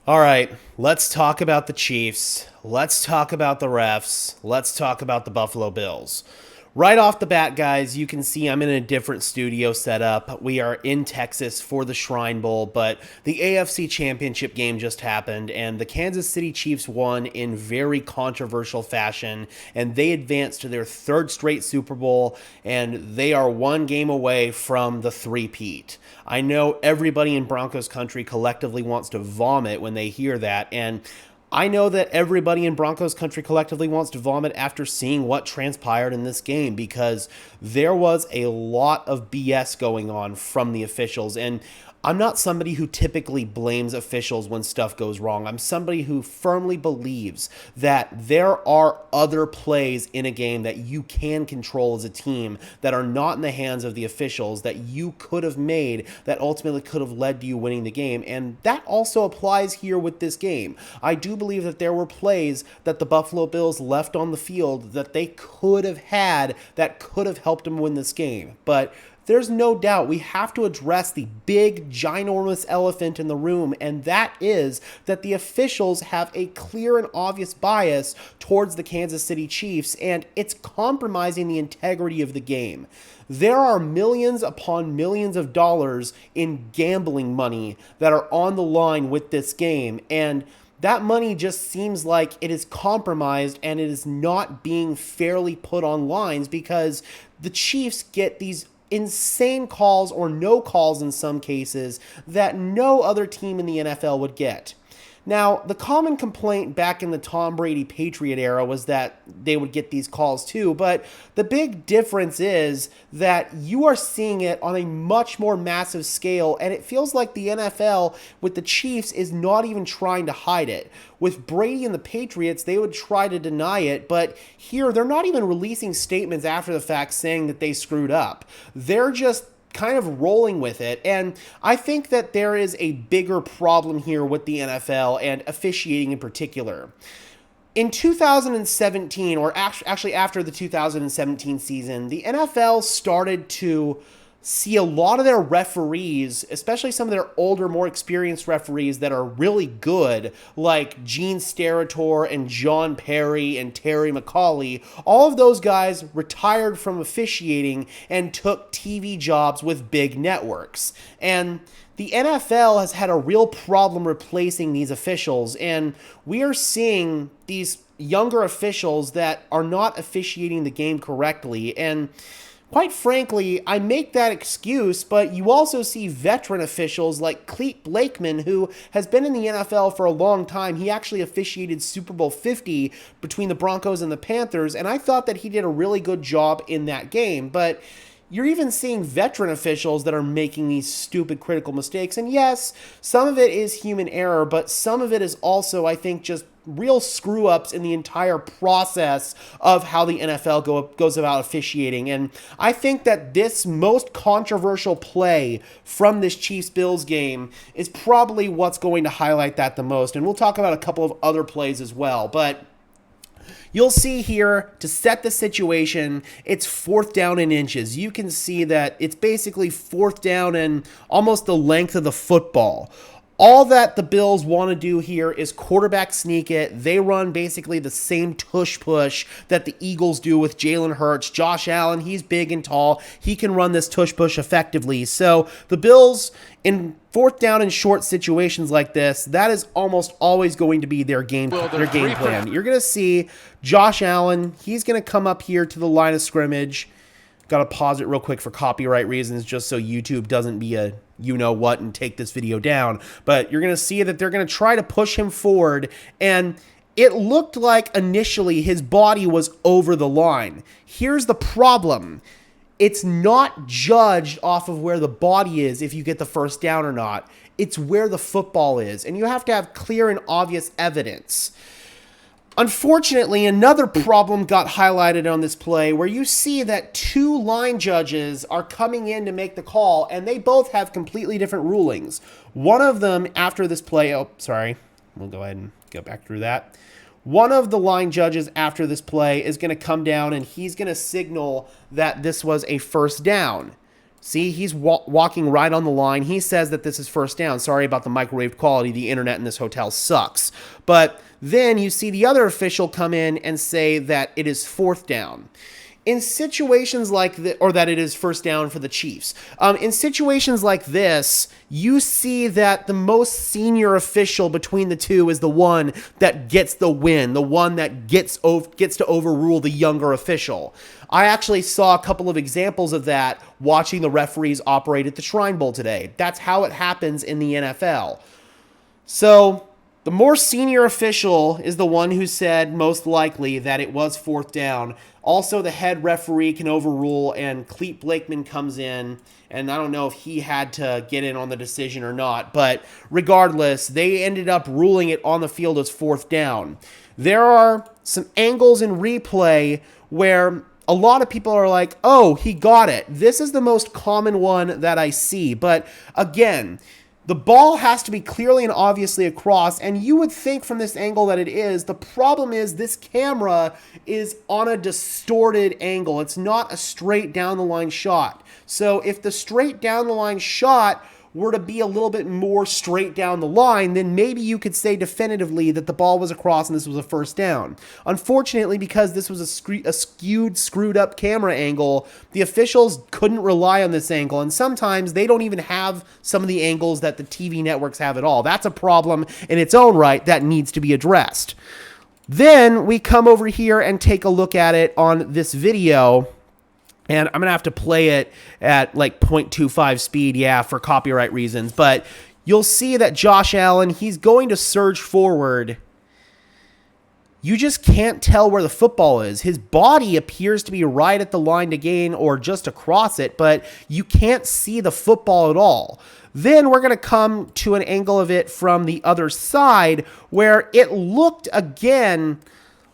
All right, let's talk about the Chiefs. Let's talk about the refs. Let's talk about the Buffalo Bills. Right off the bat, guys, you can see I'm in a different studio setup. We are in Texas for the Shrine Bowl, but the AFC Championship game just happened, and the Kansas City Chiefs won in very controversial fashion, and they advanced to their third straight Super Bowl, and they are one game away from the three-peat. I know everybody in Broncos country collectively wants to vomit when they hear that, and I know that everybody in Broncos country collectively wants to vomit after seeing what transpired in this game, because there was a lot of BS going on from the officials. And I'm not somebody who typically blames officials when stuff goes wrong. I'm somebody who firmly believes that there are other plays in a game that you can control as a team that are not in the hands of the officials that you could have made that ultimately could have led to you winning the game. And that also applies here with this game. I do believe that there were plays that the Buffalo Bills left on the field that they could have had that could have helped them win this game. But there's no doubt we have to address the big, ginormous elephant in the room, and that is that the officials have a clear and obvious bias towards the Kansas City Chiefs, and it's compromising the integrity of the game. There are millions upon millions of dollars in gambling money that are on the line with this game, and that money just seems like it is compromised and it is not being fairly put on lines because the Chiefs get these insane calls or no calls in some cases that no other team in the NFL would get. Now, the common complaint back in the Tom Brady Patriot era was that they would get these calls too, but the big difference is that you are seeing it on a much more massive scale, and it feels like the NFL with the Chiefs is not even trying to hide it. With Brady and the Patriots, they would try to deny it, but here they're not even releasing statements after the fact saying that they screwed up. They're just kind of rolling with it, and I think that there is a bigger problem here with the NFL and officiating in particular. In 2017, or actually after the 2017 season, the NFL started to see a lot of their referees, especially some of their older, more experienced referees that are really good, like Gene Steratore and John Perry and Terry McCauley. All of those guys retired from officiating and took TV jobs with big networks. And the NFL has had a real problem replacing these officials, and we are seeing these younger officials that are not officiating the game correctly. And quite frankly, I make that excuse, but you also see veteran officials like Clete Blakeman, who has been in the NFL for a long time. He actually officiated Super Bowl 50 between the Broncos and the Panthers, and I thought that he did a really good job in that game. But you're even seeing veteran officials that are making these stupid critical mistakes. And yes, some of it is human error, but some of it is also, I think, just real screw-ups in the entire process of how the NFL goes about officiating. And I think that this most controversial play from this Chiefs-Bills game is probably what's going to highlight that the most. And we'll talk about a couple of other plays as well. But you'll see here, to set the situation, it's 4th down in inches. You can see that it's basically 4th down and almost the length of the football. All that the Bills want to do here is quarterback sneak it. They run basically the same tush-push that the Eagles do with Jalen Hurts. Josh Allen, he's big and tall. He can run this tush-push effectively. So the Bills, in 4th down and short situations like this, that is almost always going to be their game plan. You're going to see Josh Allen. He's going to come up here to the line of scrimmage. Got to pause it real quick for copyright reasons just so YouTube doesn't be a you-know-what and take this video down. But you're going to see that they're going to try to push him forward, and it looked like initially his body was over the line. Here's the problem. It's not judged off of where the body is if you get the first down or not. It's where the football is, and you have to have clear and obvious evidence. Unfortunately, another problem got highlighted on this play where you see that 2 line judges are coming in to make the call, and they both have completely different rulings. One of them after this play, we'll go ahead and go back through that. One of the line judges after this play is going to come down and he's going to signal that this was a first down. See, he's walking right on the line. He says that this is first down. Sorry about the microwave quality. The internet in this hotel sucks. But then you see the other official come in and say that it is fourth down. In situations like this, or that it is first down for the Chiefs. In situations like this, you see that the most senior official between the two is the one that gets the win, the one that gets to overrule the younger official. I actually saw a couple of examples of that watching the referees operate at the Shrine Bowl today. That's how it happens in the NFL. So the more senior official is the one who said most likely that it was fourth down. Also, the head referee can overrule, and Clete Blakeman comes in, and I don't know if he had to get in on the decision or not, but regardless, they ended up ruling it on the field as fourth down. There are some angles in replay where a lot of people are like, oh, he got it. This is the most common one that I see, but again, the ball has to be clearly and obviously across, and you would think from this angle that it is. The problem is this camera is on a distorted angle. It's not a straight down the line shot. So if the straight down the line shot were to be a little bit more straight down the line, then maybe you could say definitively that the ball was across and this was a first down. Unfortunately, because this was a skewed, screwed up camera angle, the officials couldn't rely on this angle, and sometimes they don't even have some of the angles that the TV networks have at all. That's a problem in its own right that needs to be addressed. Then we come over here and take a look at it on this video. And I'm going to have to play it at like 0.25 speed, yeah, for copyright reasons. But you'll see that Josh Allen, he's going to surge forward. You just can't tell where the football is. His body appears to be right at the line to gain or just across it, but you can't see the football at all. Then we're going to come to an angle of it from the other side where it looked again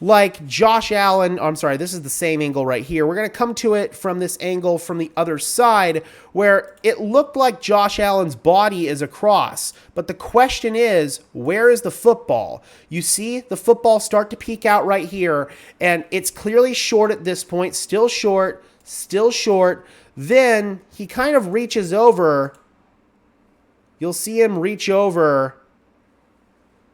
like Josh Allen, I'm sorry, this is the same angle right here. We're going to come to it from this angle from the other side where it looked like Josh Allen's body is across. But the question is, where is the football? You see the football start to peek out right here, and it's clearly short at this point, still short, still short. Then he kind of reaches over. You'll see him reach over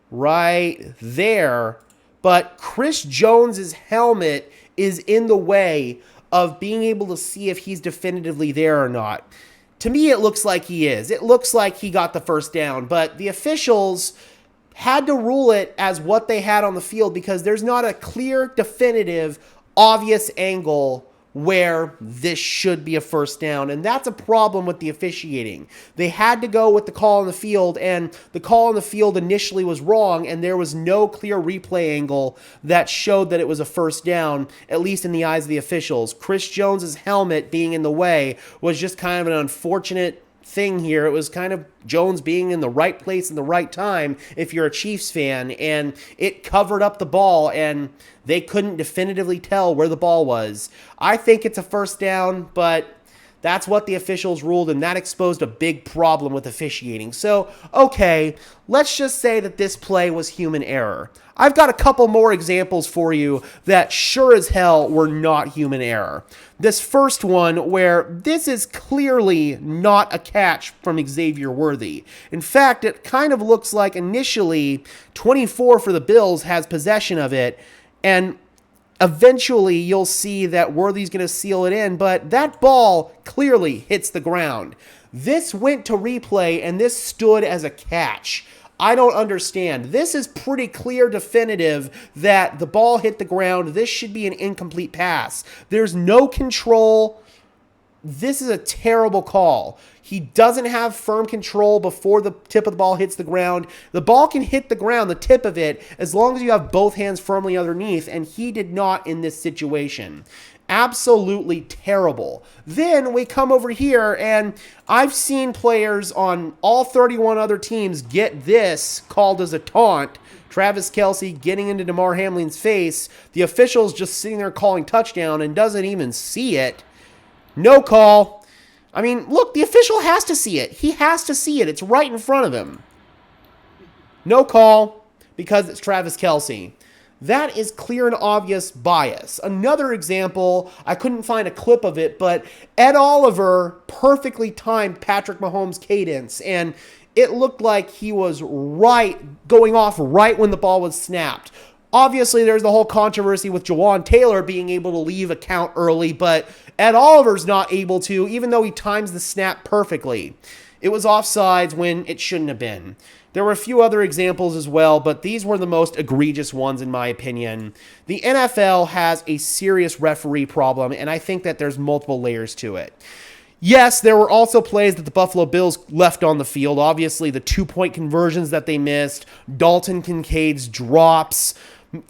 right there. But Chris Jones's helmet is in the way of being able to see if he's definitively there or not. To me, it looks like he is. It looks like he got the first down, but the officials had to rule it as what they had on the field because there's not a clear, definitive, obvious angle where this should be a first down, and that's a problem with the officiating. They had to go with the call on the field, and the call on the field initially was wrong, and there was no clear replay angle that showed that it was a first down, at least in the eyes of the officials. Chris Jones's helmet being in the way was just kind of an unfortunate thing here. It was kind of Jones being in the right place in the right time if you're a Chiefs fan, and it covered up the ball, and they couldn't definitively tell where the ball was. I think it's a first down, but that's what the officials ruled, and that exposed a big problem with officiating. So, okay, let's just say that this play was human error. I've got a couple more examples for you that sure as hell were not human error. This first one where this is clearly not a catch from Xavier Worthy. In fact, it kind of looks like initially 24 for the Bills has possession of it, and eventually you'll see that Worthy's going to seal it in, but that ball clearly hits the ground. This went to replay, and this stood as a catch. I don't understand. This is pretty clear, definitive that the ball hit the ground. This should be an incomplete pass. There's no control. This is a terrible call. He doesn't have firm control before the tip of the ball hits the ground. The ball can hit the ground, the tip of it, as long as you have both hands firmly underneath, and he did not in this situation. Absolutely terrible. Then we come over here, and I've seen players on all 31 other teams get this called as a taunt. Travis Kelce getting into DeMar Hamlin's face. The official's just sitting there calling touchdown and doesn't even see it. No call. I mean, look, the official has to see it. He has to see it. It's right in front of him. No call because it's Travis Kelce. that is clear and obvious bias. Another example, I couldn't find a clip of it, but Ed Oliver perfectly timed Patrick Mahomes' cadence, and it looked like he was going off right when the ball was snapped. Obviously, there's the whole controversy with Jawan Taylor being able to leave a count early, but Ed Oliver's not able to, even though he times the snap perfectly. It was offsides when it shouldn't have been. There were a few other examples as well, but these were the most egregious ones in my opinion. The NFL has a serious referee problem, and I think that there's multiple layers to it. Yes, there were also plays that the Buffalo Bills left on the field. Obviously, the 2-point conversions that they missed, Dalton Kincaid's drops.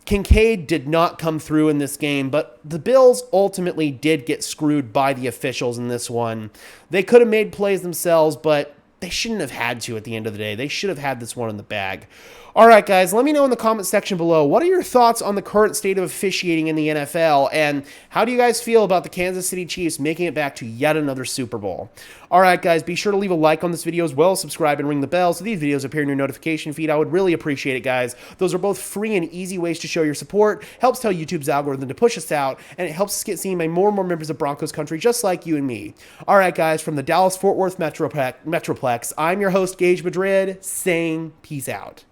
Kincaid did not come through in this game, but the Bills ultimately did get screwed by the officials in this one. They could have made plays themselves, but they shouldn't have had to at the end of the day. They should have had this one in the bag. All right, guys, let me know in the comment section below. What are your thoughts on the current state of officiating in the NFL? And how do you guys feel about the Kansas City Chiefs making it back to yet another Super Bowl? All right, guys, be sure to leave a like on this video as well as subscribe and ring the bell so these videos appear in your notification feed. I would really appreciate it, guys. Those are both free and easy ways to show your support. Helps tell YouTube's algorithm to push us out, and it helps us get seen by more and more members of Broncos country just like you and me. All right, guys, from the Dallas-Fort Worth Metroplex, I'm your host, Gage Madrid, saying peace out.